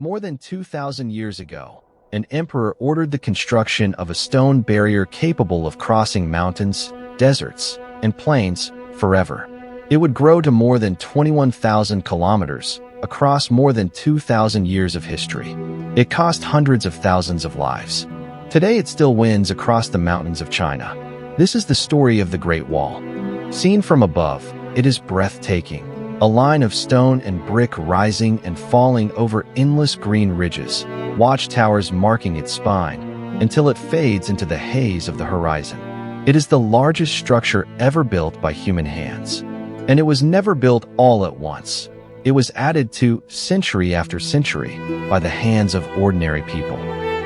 More than 2,000 years ago, an emperor ordered the construction of a stone barrier capable of crossing mountains, deserts, and plains forever. It would grow to more than 21,000 kilometers across more than 2,000 years of history. It cost hundreds of thousands of lives. Today it still wins across the mountains of China. This is the story of the Great Wall. Seen from above, it is breathtaking. A line of stone and brick rising and falling over endless green ridges, watchtowers marking its spine, until it fades into the haze of the horizon. It is the largest structure ever built by human hands. And it was never built all at once. It was added to, century after century, by the hands of ordinary people.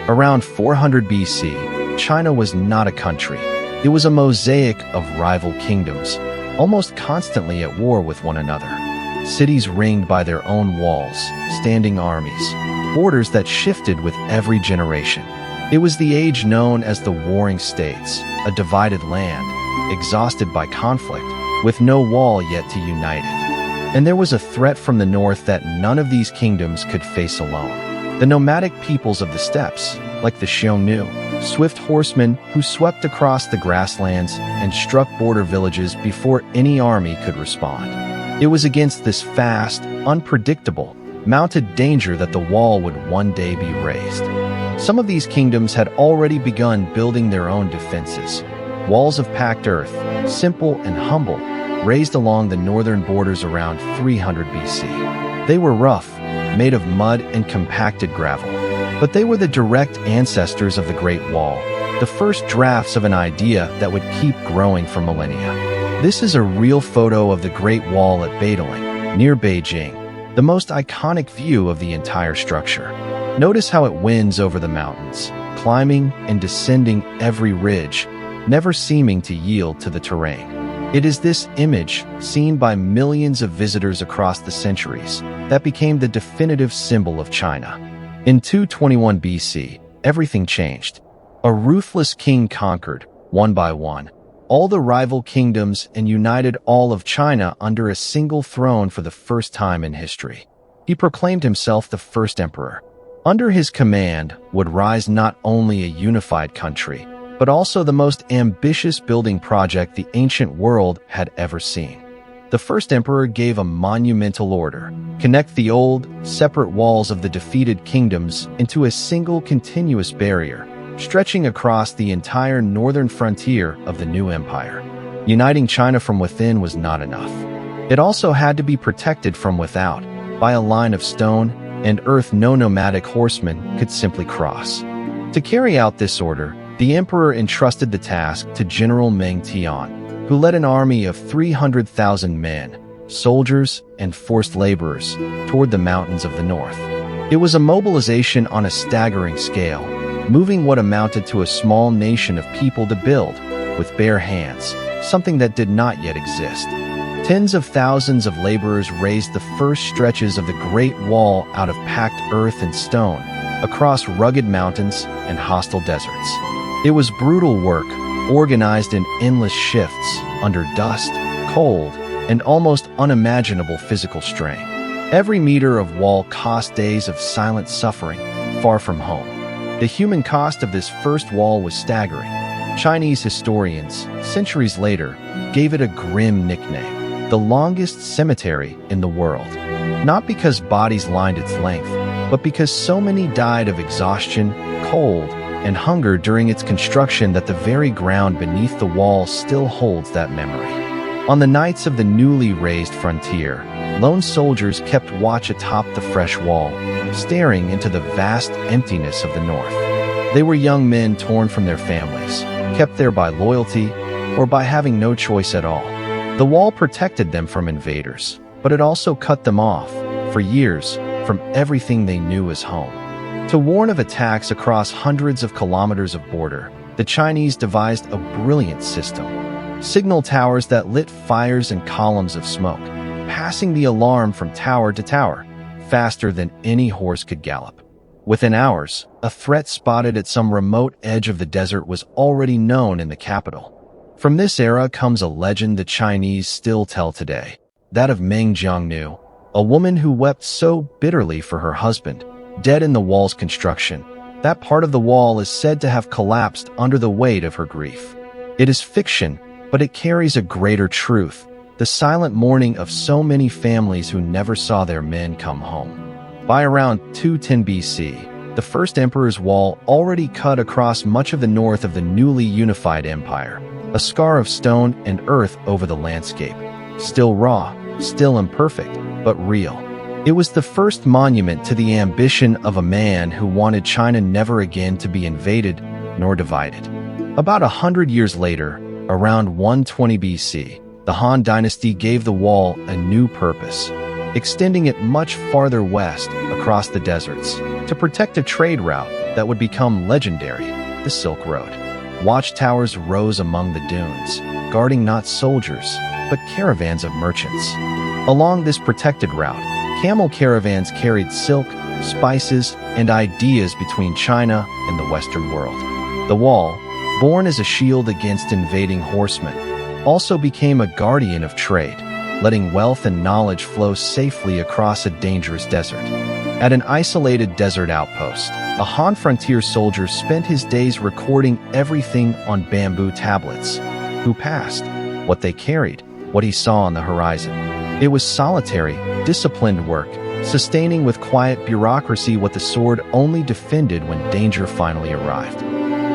Around 400 BC, China was not a country. It was a mosaic of rival kingdoms, almost constantly at war with one another. Cities ringed by their own walls, standing armies, borders that shifted with every generation. It was the age known as the Warring States, a divided land, exhausted by conflict, with no wall yet to unite it. And there was a threat from the north that none of these kingdoms could face alone. The nomadic peoples of the steppes, like the Xiongnu, swift horsemen who swept across the grasslands and struck border villages before any army could respond. It was against this fast, unpredictable, mounted danger that the wall would one day be raised. Some of these kingdoms had already begun building their own defenses. Walls of packed earth, simple and humble, raised along the northern borders around 300 BC. They were rough, made of mud and compacted gravel. But they were the direct ancestors of the Great Wall, the first drafts of an idea that would keep growing for millennia. This is a real photo of the Great Wall at Badaling, near Beijing, the most iconic view of the entire structure. Notice how it winds over the mountains, climbing and descending every ridge, never seeming to yield to the terrain. It is this image, seen by millions of visitors across the centuries, that became the definitive symbol of China. In 221 BC, everything changed. A ruthless king conquered, one by one, all the rival kingdoms and united all of China under a single throne for the first time in history. He proclaimed himself the first emperor. Under his command would rise not only a unified country, but also the most ambitious building project the ancient world had ever seen. The first emperor gave a monumental order: connect the old, separate walls of the defeated kingdoms into a single continuous barrier, stretching across the entire northern frontier of the new empire. Uniting China from within was not enough. It also had to be protected from without, by a line of stone and earth no nomadic horseman could simply cross. To carry out this order, the emperor entrusted the task to General Meng Jiangnu, who led an army of 300,000 men, soldiers, and forced laborers toward the mountains of the north. It was a mobilization on a staggering scale, moving what amounted to a small nation of people to build, with bare hands, something that did not yet exist. Tens of thousands of laborers raised the first stretches of the Great Wall out of packed earth and stone, across rugged mountains and hostile deserts. It was brutal work, organized in endless shifts, under dust, cold, and almost unimaginable physical strain. Every meter of wall cost days of silent suffering, far from home. The human cost of this first wall was staggering. Chinese historians, centuries later, gave it a grim nickname: the longest cemetery in the world. Not because bodies lined its length, but because so many died of exhaustion, cold, and hunger during its construction that the very ground beneath the wall still holds that memory. On the nights of the newly raised frontier, lone soldiers kept watch atop the fresh wall, staring into the vast emptiness of the north. They were young men torn from their families, kept there by loyalty or by having no choice at all. The wall protected them from invaders, but it also cut them off, for years, from everything they knew as home. To warn of attacks across hundreds of kilometers of border, the Chinese devised a brilliant system: signal towers that lit fires and columns of smoke, passing the alarm from tower to tower, faster than any horse could gallop. Within hours, a threat spotted at some remote edge of the desert was already known in the capital. From this era comes a legend the Chinese still tell today, that of Meng Jiangnu, a woman who wept so bitterly for her husband, dead in the wall's construction. That part of the wall is said to have collapsed under the weight of her grief. It is fiction, but it carries a greater truth, the silent mourning of so many families who never saw their men come home. By around 210 BC, the first emperor's wall already cut across much of the north of the newly unified empire, a scar of stone and earth over the landscape. Still raw, still imperfect, but real. It was the first monument to the ambition of a man who wanted China never again to be invaded nor divided. About 100 years later, around 120 BC, the Han Dynasty gave the wall a new purpose, extending it much farther west across the deserts to protect a trade route that would become legendary, the Silk Road. Watchtowers rose among the dunes, guarding not soldiers, but caravans of merchants. Along this protected route, camel caravans carried silk, spices, and ideas between China and the Western world. The wall, born as a shield against invading horsemen, also became a guardian of trade, letting wealth and knowledge flow safely across a dangerous desert. At an isolated desert outpost, a Han frontier soldier spent his days recording everything on bamboo tablets: who passed, what they carried, what he saw on the horizon. It was solitary, disciplined work, sustaining with quiet bureaucracy what the sword only defended when danger finally arrived.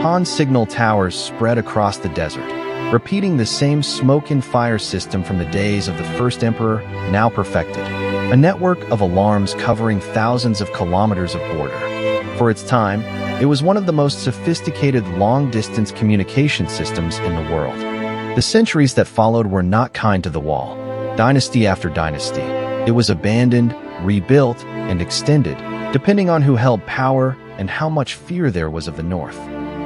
Han signal towers spread across the desert, repeating the same smoke and fire system from the days of the first emperor, now perfected. A network of alarms covering thousands of kilometers of border. For its time, it was one of the most sophisticated long-distance communication systems in the world. The centuries that followed were not kind to the wall. Dynasty after dynasty, it was abandoned, rebuilt, and extended, depending on who held power and how much fear there was of the north.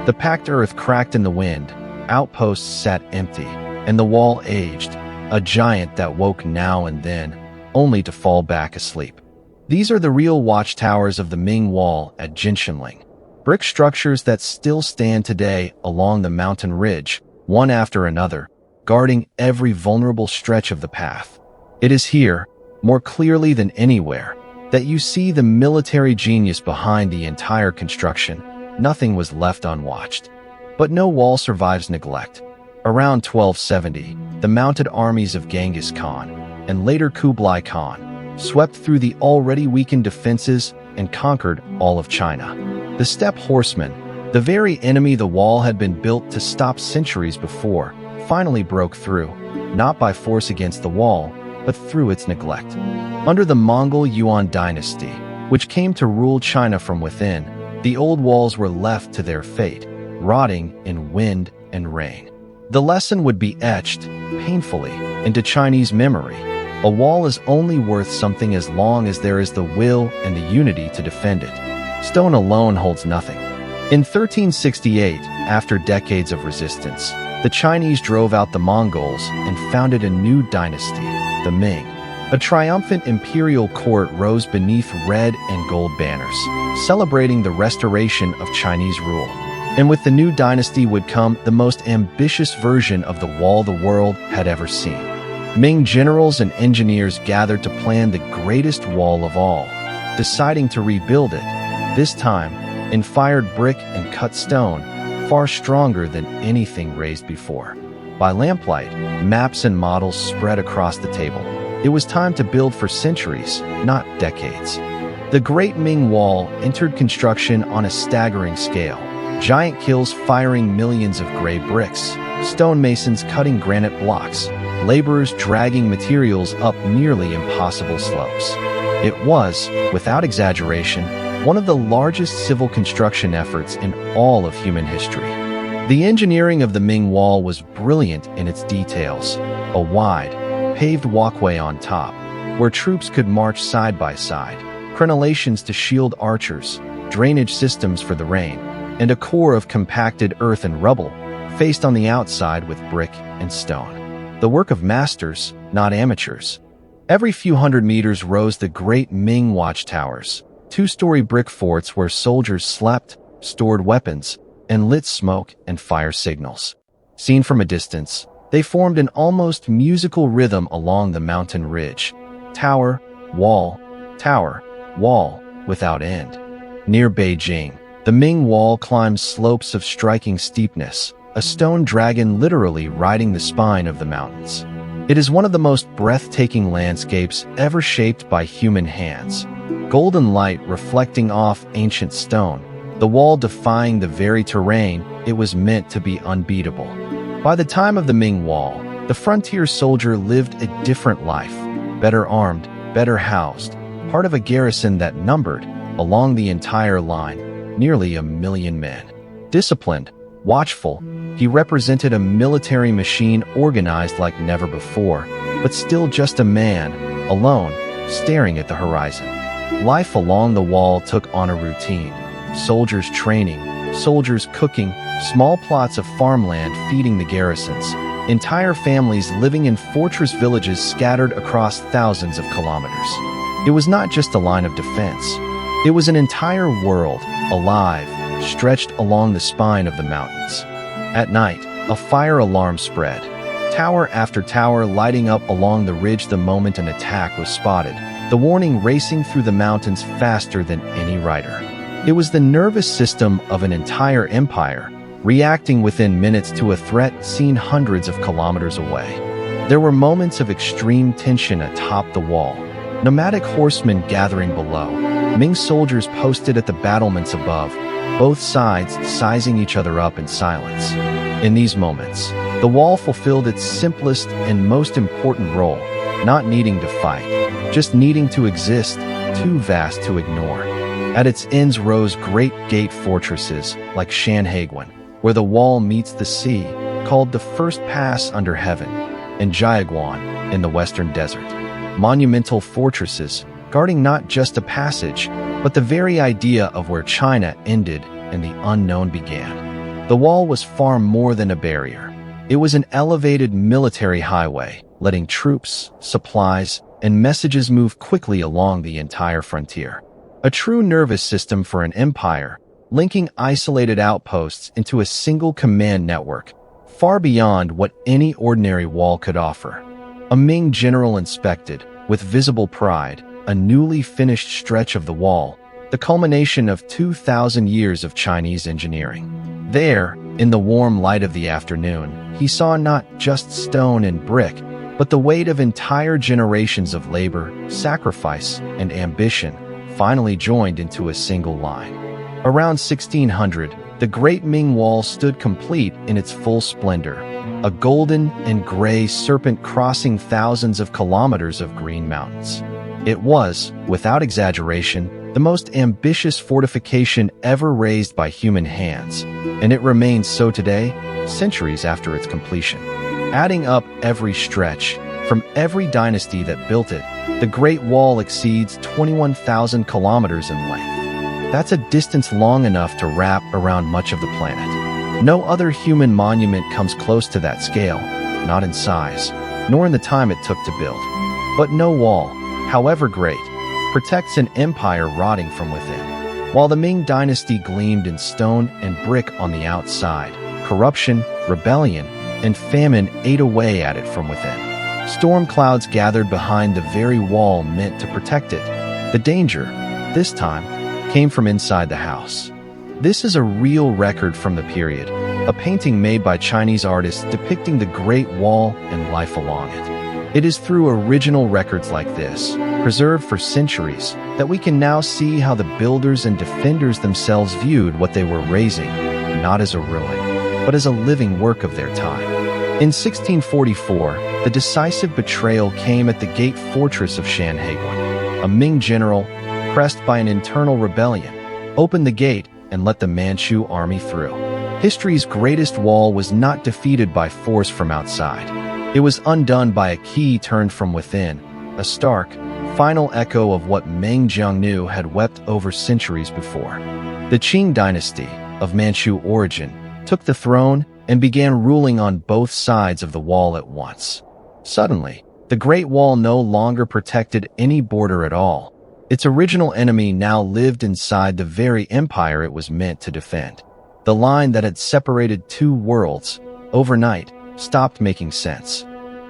The packed earth cracked in the wind, outposts sat empty, and the wall aged, a giant that woke now and then, only to fall back asleep. These are the real watchtowers of the Ming Wall at Jinshanling, brick structures that still stand today along the mountain ridge, one after another, guarding every vulnerable stretch of the path. It is here, more clearly than anywhere, that you see the military genius behind the entire construction. Nothing was left unwatched. But no wall survives neglect. Around 1270, the mounted armies of Genghis Khan, and later Kublai Khan, swept through the already weakened defenses and conquered all of China. The steppe horsemen, the very enemy the wall had been built to stop centuries before, finally broke through, not by force against the wall, but through its neglect. Under the Mongol Yuan dynasty, which came to rule China from within, the old walls were left to their fate, rotting in wind and rain. The lesson would be etched, painfully, into Chinese memory. A wall is only worth something as long as there is the will and the unity to defend it. Stone alone holds nothing. In 1368, after decades of resistance, the Chinese drove out the Mongols and founded a new dynasty, the Ming. A triumphant imperial court rose beneath red and gold banners, celebrating the restoration of Chinese rule. And with the new dynasty would come the most ambitious version of the wall the world had ever seen. Ming generals and engineers gathered to plan the greatest wall of all, deciding to rebuild it, this time in fired brick and cut stone, far stronger than anything raised before. By lamplight, maps and models spread across the table. It was time to build for centuries, not decades. The Great Ming Wall entered construction on a staggering scale. Giant kilns firing millions of gray bricks, stonemasons cutting granite blocks, laborers dragging materials up nearly impossible slopes. It was, without exaggeration, one of the largest civil construction efforts in all of human history. The engineering of the Ming Wall was brilliant in its details. A wide, paved walkway on top, where troops could march side by side, crenellations to shield archers, drainage systems for the rain, and a core of compacted earth and rubble, faced on the outside with brick and stone. The work of masters, not amateurs. Every few hundred meters rose the great Ming watchtowers, two-story brick forts where soldiers slept, stored weapons, and lit smoke and fire signals. Seen from a distance, they formed an almost musical rhythm along the mountain ridge. Tower, wall, without end. Near Beijing, the Ming Wall climbs slopes of striking steepness, a stone dragon literally riding the spine of the mountains. It is one of the most breathtaking landscapes ever shaped by human hands. Golden light reflecting off ancient stone, the wall defying the very terrain it was meant to be unbeatable. By the time of the Ming Wall, the frontier soldier lived a different life, better armed, better housed, part of a garrison that numbered, along the entire line, nearly 1 million men. Disciplined, watchful, he represented a military machine organized like never before, but still just a man, alone, staring at the horizon. Life along the wall took on a routine. Soldiers training, soldiers cooking, small plots of farmland feeding the garrisons, entire families living in fortress villages scattered across thousands of kilometers. It was not just a line of defense. It was an entire world, alive, stretched along the spine of the mountains. At night, a fire alarm spread, tower after tower lighting up along the ridge the moment an attack was spotted, the warning racing through the mountains faster than any rider. It was the nervous system of an entire empire, reacting within minutes to a threat seen hundreds of kilometers away. There were moments of extreme tension atop the wall, nomadic horsemen gathering below, Ming soldiers posted at the battlements above, both sides sizing each other up in silence. In these moments, the wall fulfilled its simplest and most important role, not needing to fight, just needing to exist, too vast to ignore. At its ends rose great gate fortresses like Shanhaiguan, where the wall meets the sea, called the first pass under heaven, and Jiaguan in the western desert. Monumental fortresses, guarding not just a passage, but the very idea of where China ended and the unknown began. The wall was far more than a barrier. It was an elevated military highway, letting troops, supplies, and messages move quickly along the entire frontier. A true nervous system for an empire, linking isolated outposts into a single command network, far beyond what any ordinary wall could offer. A Ming general inspected, with visible pride, a newly finished stretch of the wall, the culmination of 2,000 years of Chinese engineering. There, in the warm light of the afternoon, he saw not just stone and brick, but the weight of entire generations of labor, sacrifice, and ambition, finally joined into a single line. Around 1600, the Great Ming Wall stood complete in its full splendor, a golden and gray serpent crossing thousands of kilometers of green mountains. It was, without exaggeration, the most ambitious fortification ever raised by human hands, and it remains so today, centuries after its completion. Adding up every stretch, from every dynasty that built it, the Great Wall exceeds 21,000 kilometers in length. That's a distance long enough to wrap around much of the planet. No other human monument comes close to that scale, not in size, nor in the time it took to build. But no wall, however great, protects an empire rotting from within. While the Ming dynasty gleamed in stone and brick on the outside, corruption, rebellion, and famine ate away at it from within. Storm clouds gathered behind the very wall meant to protect it. The danger, this time, came from inside the house. This is a real record from the period, a painting made by Chinese artists depicting the Great Wall and life along it. It is through original records like this, preserved for centuries, that we can now see how the builders and defenders themselves viewed what they were raising, not as a ruin, but as a living work of their time. In 1644, the decisive betrayal came at the gate fortress of Shanhaiguan. A Ming general, pressed by an internal rebellion, opened the gate and let the Manchu army through. History's greatest wall was not defeated by force from outside. It was undone by a key turned from within, a stark, final echo of what Meng Jiangnu had wept over centuries before. The Qing dynasty, of Manchu origin, took the throne and began ruling on both sides of the wall at once. Suddenly, the Great Wall no longer protected any border at all. Its original enemy now lived inside the very empire it was meant to defend. The line that had separated two worlds, overnight, stopped making sense.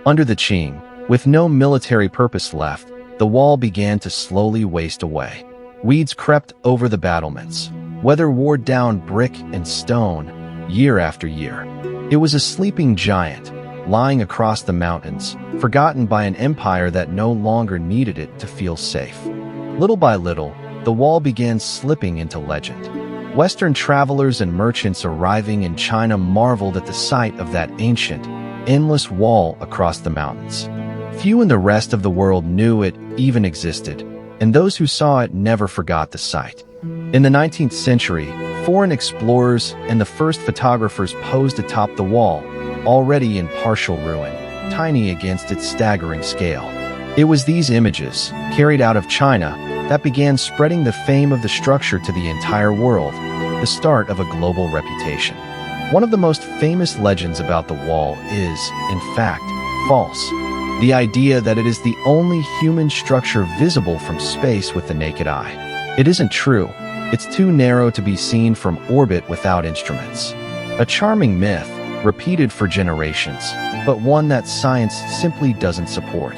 Under the Qing, with no military purpose left, the wall began to slowly waste away. Weeds crept over the battlements. Weather wore down brick and stone, year after year. It was a sleeping giant, lying across the mountains, forgotten by an empire that no longer needed it to feel safe. Little by little, the wall began slipping into legend. Western travelers and merchants arriving in China marveled at the sight of that ancient, endless wall across the mountains. Few in the rest of the world knew it even existed, and those who saw it never forgot the sight. In the 19th century, foreign explorers and the first photographers posed atop the wall, already in partial ruin, tiny against its staggering scale. It was these images, carried out of China, that began spreading the fame of the structure to the entire world, the start of a global reputation. One of the most famous legends about the wall is, in fact, false. The idea that it is the only human structure visible from space with the naked eye. It isn't true. It's too narrow to be seen from orbit without instruments. A charming myth, repeated for generations, but one that science simply doesn't support.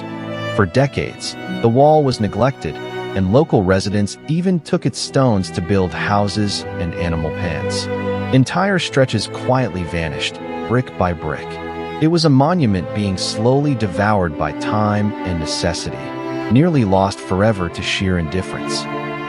For decades, the wall was neglected, and local residents even took its stones to build houses and animal pens. Entire stretches quietly vanished, brick by brick. It was a monument being slowly devoured by time and necessity, nearly lost forever to sheer indifference.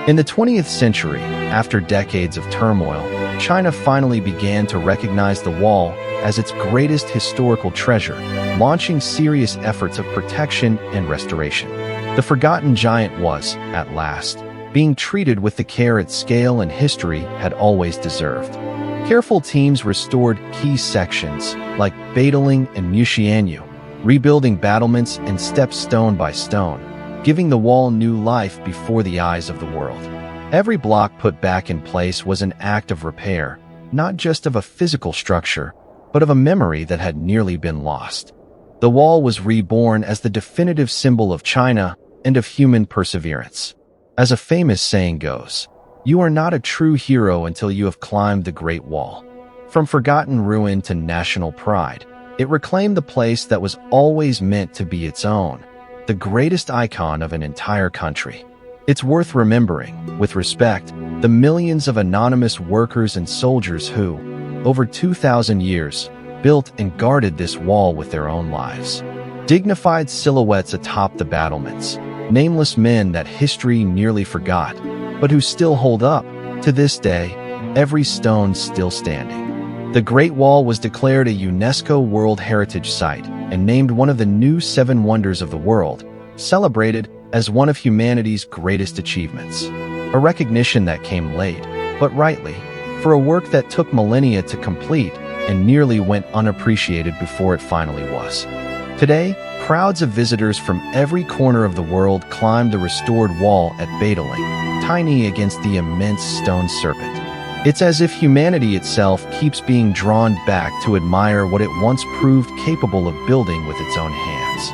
In the 20th century, after decades of turmoil, China finally began to recognize the wall as its greatest historical treasure, launching serious efforts of protection and restoration. The forgotten giant was, at last, being treated with the care its scale and history had always deserved. Careful teams restored key sections, like Badaling and Meng Jiangnu, rebuilding battlements and steps stone by stone, giving the wall new life before the eyes of the world. Every block put back in place was an act of repair, not just of a physical structure, but of a memory that had nearly been lost. The wall was reborn as the definitive symbol of China and of human perseverance. As a famous saying goes, "You are not a true hero until you have climbed the Great Wall." From forgotten ruin to national pride, it reclaimed the place that was always meant to be its own, the greatest icon of an entire country. It's worth remembering, with respect, the millions of anonymous workers and soldiers who, over 2,000 years, built and guarded this wall with their own lives. Dignified silhouettes atop the battlements, nameless men that history nearly forgot, but who still hold up, to this day, every stone still standing. The Great Wall was declared a UNESCO World Heritage Site and named one of the new 7 wonders of the world, celebrated as one of humanity's greatest achievements. A recognition that came late, but rightly, for a work that took millennia to complete and nearly went unappreciated before it finally was. Today, crowds of visitors from every corner of the world climb the restored wall at Badaling, tiny against the immense stone serpent. It's as if humanity itself keeps being drawn back to admire what it once proved capable of building with its own hands.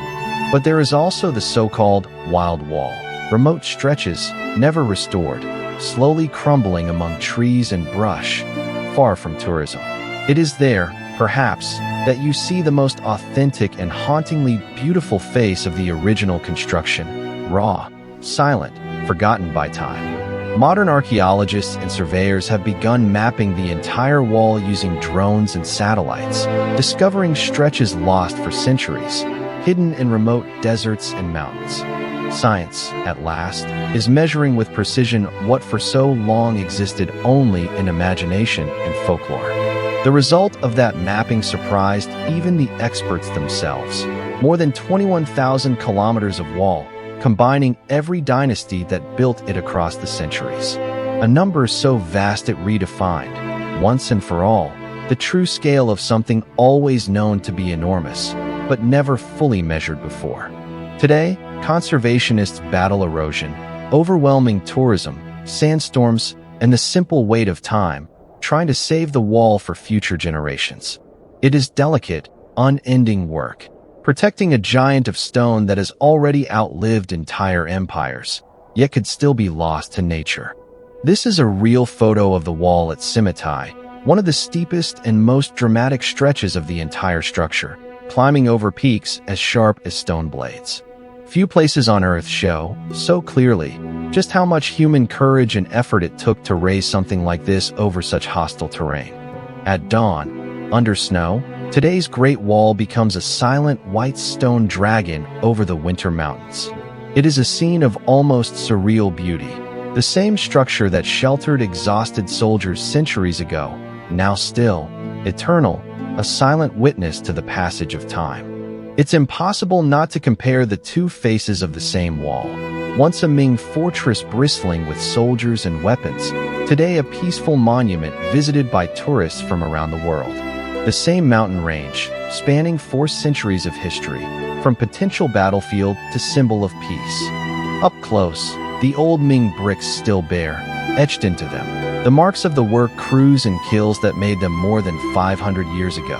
But there is also the so-called Wild Wall, remote stretches, never restored, slowly crumbling among trees and brush, far from tourism. It is there, perhaps, that you see the most authentic and hauntingly beautiful face of the original construction, raw, silent, forgotten by time. Modern archaeologists and surveyors have begun mapping the entire wall using drones and satellites, discovering stretches lost for centuries, hidden in remote deserts and mountains. Science, at last, is measuring with precision what for so long existed only in imagination and folklore. The result of that mapping surprised even the experts themselves. More than 21,000 kilometers of wall, combining every dynasty that built it across the centuries. A number so vast it redefined, once and for all, the true scale of something always known to be enormous, but never fully measured before. Today, conservationists battle erosion, overwhelming tourism, sandstorms, and the simple weight of time, trying to save the wall for future generations. It is delicate, unending work, protecting a giant of stone that has already outlived entire empires, yet could still be lost to nature. This is a real photo of the wall at Simeitai, one of the steepest and most dramatic stretches of the entire structure, climbing over peaks as sharp as stone blades. Few places on Earth show, so clearly, just how much human courage and effort it took to raise something like this over such hostile terrain. At dawn, under snow, today's Great Wall becomes a silent white stone dragon over the winter mountains. It is a scene of almost surreal beauty. The same structure that sheltered exhausted soldiers centuries ago, now still, eternal, a silent witness to the passage of time. It's impossible not to compare the two faces of the same wall. Once a Ming fortress bristling with soldiers and weapons, today a peaceful monument visited by tourists from around the world. The same mountain range, spanning 4 centuries of history, from potential battlefield to symbol of peace. Up close, the old Ming bricks still bear, etched into them, the marks of the work crews and kills that made them more than 500 years ago.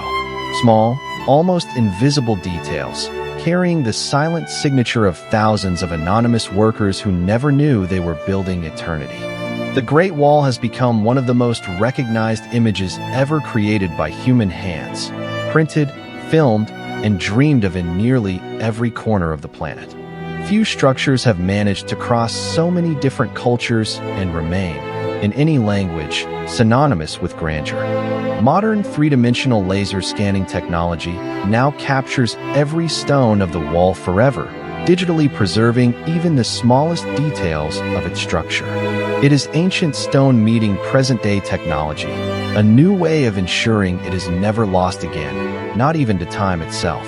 Small, almost invisible details, carrying the silent signature of thousands of anonymous workers who never knew they were building eternity. The Great Wall has become one of the most recognized images ever created by human hands, printed, filmed, and dreamed of in nearly every corner of the planet. Few structures have managed to cross so many different cultures and remain, in any language, synonymous with grandeur. Modern three-dimensional laser scanning technology now captures every stone of the wall forever, digitally preserving even the smallest details of its structure. It is ancient stone meeting present-day technology, a new way of ensuring it is never lost again, not even to time itself.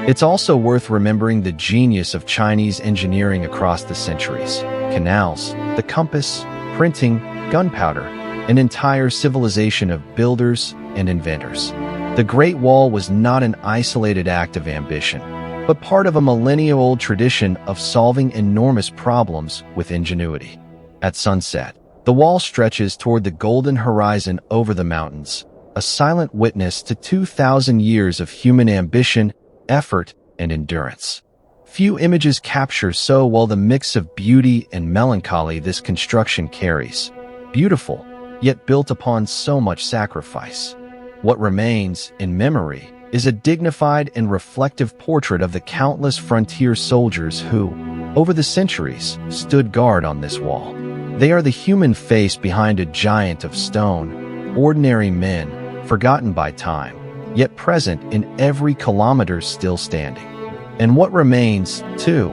It's also worth remembering the genius of Chinese engineering across the centuries. Canals, the compass, printing, gunpowder, an entire civilization of builders and inventors. The Great Wall was not an isolated act of ambition, but part of a millennia-old tradition of solving enormous problems with ingenuity. At sunset, the wall stretches toward the golden horizon over the mountains, a silent witness to 2,000 years of human ambition, effort, and endurance. Few images capture so well the mix of beauty and melancholy this construction carries. Beautiful, yet built upon so much sacrifice. What remains, in memory, is a dignified and reflective portrait of the countless frontier soldiers who, over the centuries, stood guard on this wall. They are the human face behind a giant of stone, ordinary men, forgotten by time, yet present in every kilometer still standing. And what remains, too,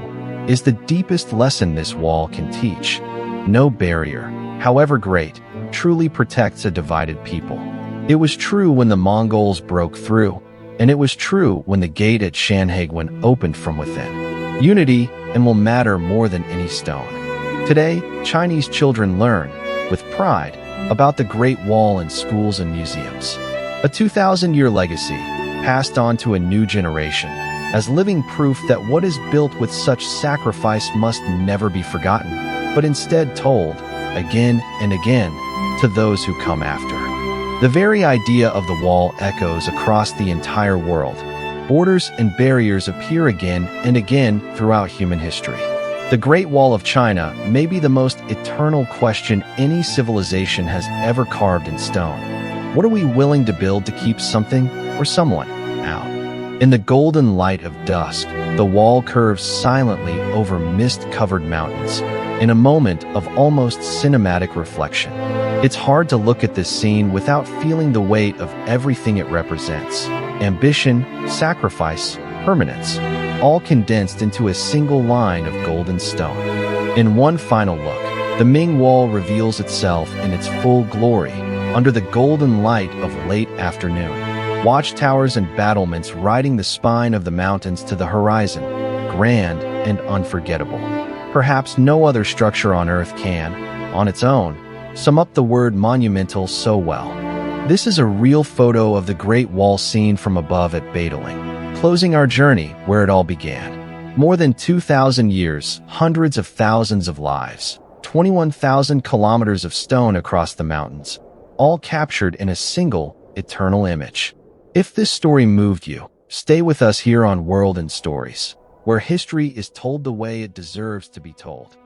is the deepest lesson this wall can teach. No barrier, however great, truly protects a divided people. It was true when the Mongols broke through, and it was true when the gate at Shanhaiguan opened from within. Unity and will matter more than any stone. Today, Chinese children learn, with pride, about the Great Wall in schools and museums. A 2,000-year legacy, passed on to a new generation, as living proof that what is built with such sacrifice must never be forgotten, but instead told, again and again, to those who come after. The very idea of the wall echoes across the entire world. Borders and barriers appear again and again throughout human history. The Great Wall of China may be the most eternal question any civilization has ever carved in stone. What are we willing to build to keep something or someone out? In the golden light of dusk, the wall curves silently over mist-covered mountains, in a moment of almost cinematic reflection. It's hard to look at this scene without feeling the weight of everything it represents. Ambition, sacrifice, permanence, all condensed into a single line of golden stone. In one final look, the Ming Wall reveals itself in its full glory, under the golden light of late afternoon. Watchtowers and battlements riding the spine of the mountains to the horizon, grand and unforgettable. Perhaps no other structure on Earth can, on its own, sum up the word monumental so well. This is a real photo of the Great Wall seen from above at Badaling, closing our journey where it all began. More than 2,000 years, hundreds of thousands of lives, 21,000 kilometers of stone across the mountains, all captured in a single, eternal image. If this story moved you, stay with us here on World and Stories, where history is told the way it deserves to be told.